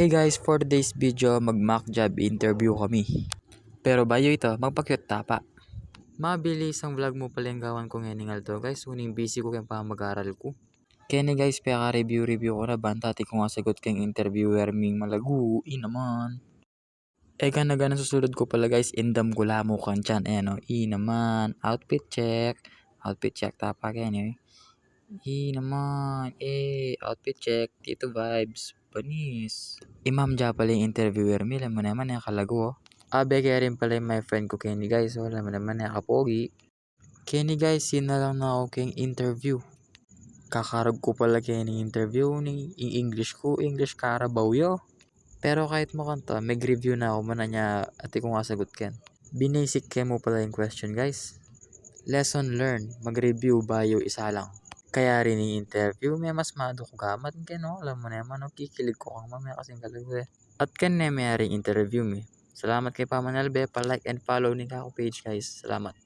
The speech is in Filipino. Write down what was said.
Hey guys, for today's video, mag-mock job interview kami. Pero bayo ito, magpa-cute tapa. Mabilis ang vlog mo pala yung gawan ko ngayon to guys. Uning busy ko kaya pa mag-aral ko. Kaya ni guys, kaya ka-review ko na bantati ko nga sagot kayong interviewer ming malaguin naman. Ka na ganang susunod ko pala guys, indam ko lamo kan chan. Ayan o, naman, outfit check. Outfit check tapa kaya niyo. Naman, outfit check, Tito Vibes, panis. Imam ja pala yung interviewer mi, alam mo naman yung kalago. Abe kaya rin pala yung my friend ko Kenny guys, alam mo naman yung kapogi. Kenny guys, sina lang na ako kayong interview. Kakarag ko pala kayo ng interview ni English ko, English Carabao yo. Pero kahit mo kanto, mag-review na ako muna niya at kung sagot ken. Binasic kayo mo pala yung question guys. Lesson learned, mag-review bio isa lang. Kaya rin yung interview, may mas madok gamat ka no, alam mo naman, no, kikilig ko kang mamaya kasing kalagwe. At kan na may ring interview mi. Salamat kay Pamanalbe, pa-like and follow ni kako page guys. Salamat.